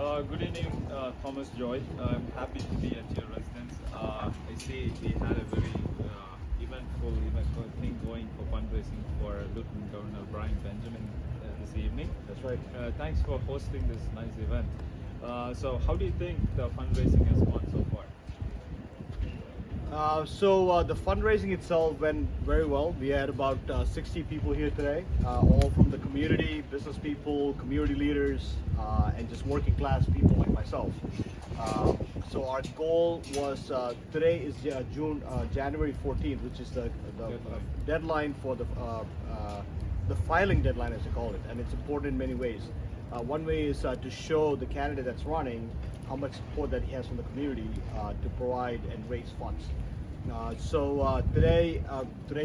Good evening, Thomas Joy. I'm happy to be at your residence. I see we had a very eventful thing going for fundraising for Lieutenant Governor Brian Benjamin this evening. That's right. Thanks for hosting this nice event. So, how do you think the fundraising has gone so far? The fundraising itself went very well. We had about 60 people here today, all from the community, business people, community leaders, and just working class people like myself. So our goal was today is January 14th, which is the deadline for the filing deadline, as they call it, and it's important in many ways. One way is to show the candidate that's running how much support that he has from the community to provide and raise funds. Today's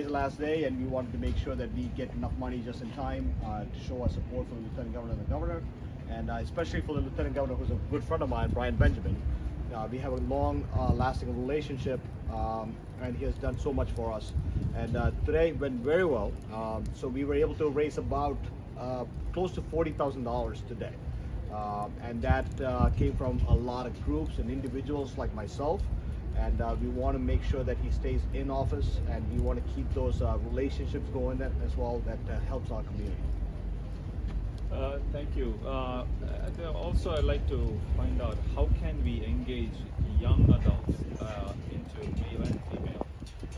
the last day, and we wanted to make sure that we get enough money just in time to show our support for the Lieutenant Governor and the Governor, and especially for the Lieutenant Governor, who's a good friend of mine, Brian Benjamin. We have a long-lasting relationship, and he has done so much for us. And today went very well. So we were able to raise about close to $40,000 today. And that came from a lot of groups and individuals like myself. And we want to make sure that he stays in office, and we want to keep those relationships going as well. That helps our community. Thank you. Also, I'd like to find out how can we engage young adults into male and female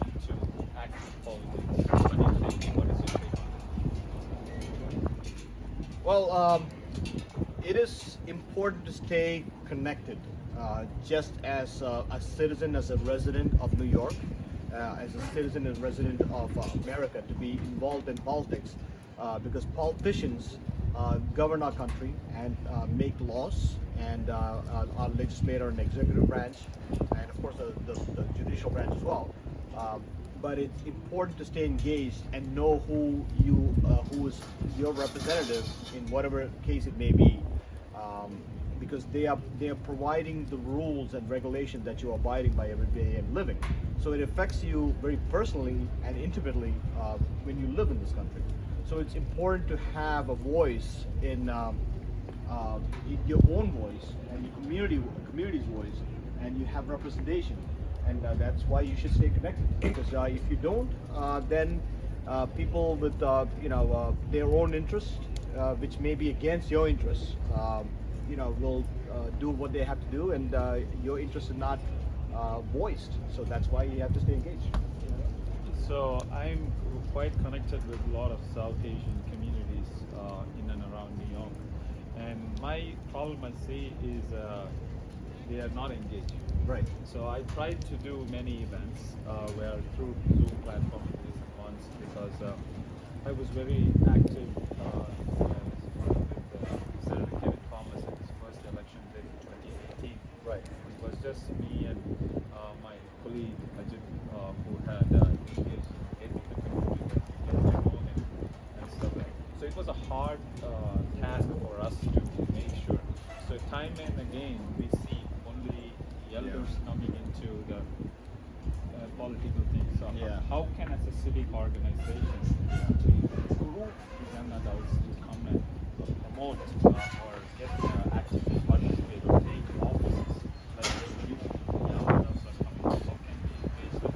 into active politics. What do you think? What is your take on it? Well, it is important to stay connected, just as a citizen, as a resident of New York, as a citizen and resident of America, to be involved in politics, because politicians govern our country and make laws, and our legislature and executive branch, and of course the judicial branch as well. But it's important to stay engaged and know who is your representative in whatever case it may be, because they are providing the rules and regulations that you are abiding by every day and living. So it affects you very personally and intimately when you live in this country. So it's important to have a voice in your own voice and your community's voice, and you have representation. And that's why you should stay connected. Because if you don't, then people with their own interests, which may be against your interests, will do what they have to do, and your interests are not voiced. So that's why you have to stay engaged. So I'm quite connected with a lot of South Asian communities in and around New York, and my problem I see is they are not engaged. Right. So I tried to do many events where through Zoom platform recent months, because I was very active with Senator Kevin Thomas in his first election in 2018. Right. It was just me and my colleague Ajit who had engaged in the community to get to know him and stuff like that. So it was a hard task for us to make sure. So time and again we see only elders coming into the political things. So how can, as a civic organization, actually group young adults to come and promote or get actively participate or take offices like you young adults are coming? How can we engage them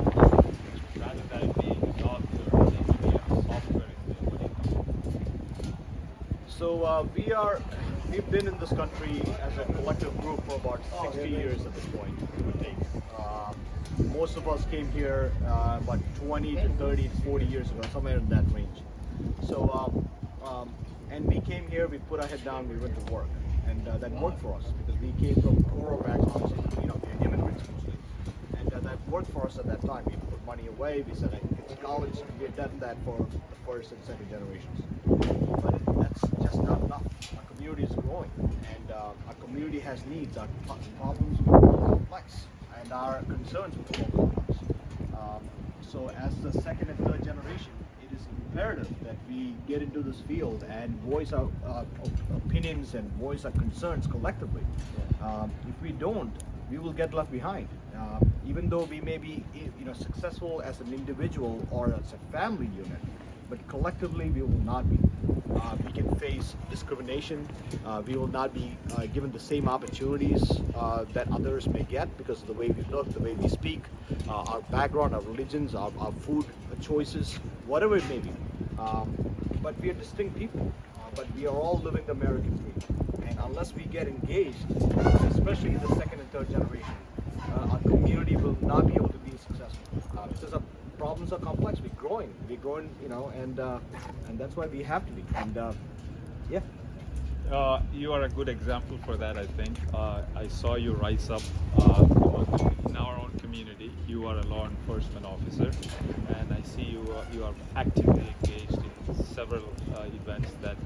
rather than being a doctor or an engineer or software engineer? What do you think? So we've been in this country as a collective group for about 60 years at this point, give or take. Most of us came here about 20 to 30 to 40 years ago, somewhere in that range. So, and we came here, we put our head down, we went to work, and that worked for us because we came from poorer backgrounds, we're immigrants mostly, and that worked for us at that time. We put money away, we said, it's college, we had done that for the first and second generations. But that's just not enough. Our community is growing, and our community has needs. Our problems are more complex, and our concerns are more complex. So as the second and third generation, it is imperative that we get into this field and voice our opinions and voice our concerns collectively. If we don't, we will get left behind. Even though we may be successful as an individual or as a family unit, but collectively we will not be. we can face discrimination. We will not be given the same opportunities that others may get because of the way we look, the way we speak, our background, our religions, our food choices, whatever it may be. But we are distinct people, but we are all living the American dream. And unless we get engaged, especially in the second and third generation, our community will not be able to be successful because our problems are complex. We're growing, and that's why we have to be. And yeah. You are a good example for that, I think. I saw you rise up in our own community. You are a law enforcement officer, and I see you are actively engaged in several events that,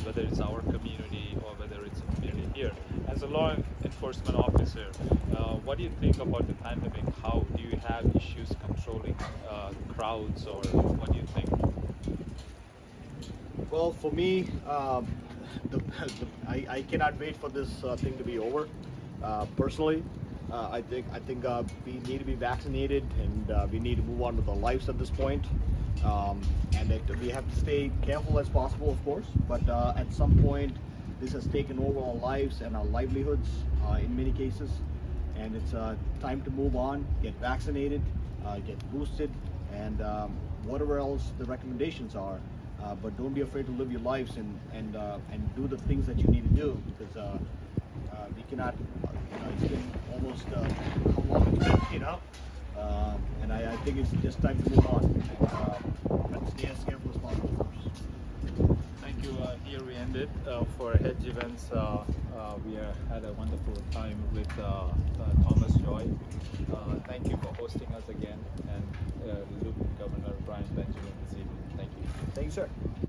whether it's our community or whether it's a community here. As a law enforcement officer, what do you think about the pandemic? How do you have issues controlling crowds, or what do you think? Well, for me, I cannot wait for this thing to be over. Personally, I think we need to be vaccinated, and we need to move on with our lives at this point. And that we have to stay careful as possible, of course. But at some point, this has taken over our lives and our livelihoods in many cases. And it's time to move on, get vaccinated, get boosted, and whatever else the recommendations are. But don't be afraid to live your lives and do the things that you need to do because we cannot. It's been almost how long it's been, and I think it's just time to move on and stay as careful as possible, of course. Thank you. Here we ended for HEDGE events. We had a wonderful time with Thomas Joy. Thank you for hosting us again, and Lieutenant Governor Brian Benjamin this evening. Thank you. Thank you, sir.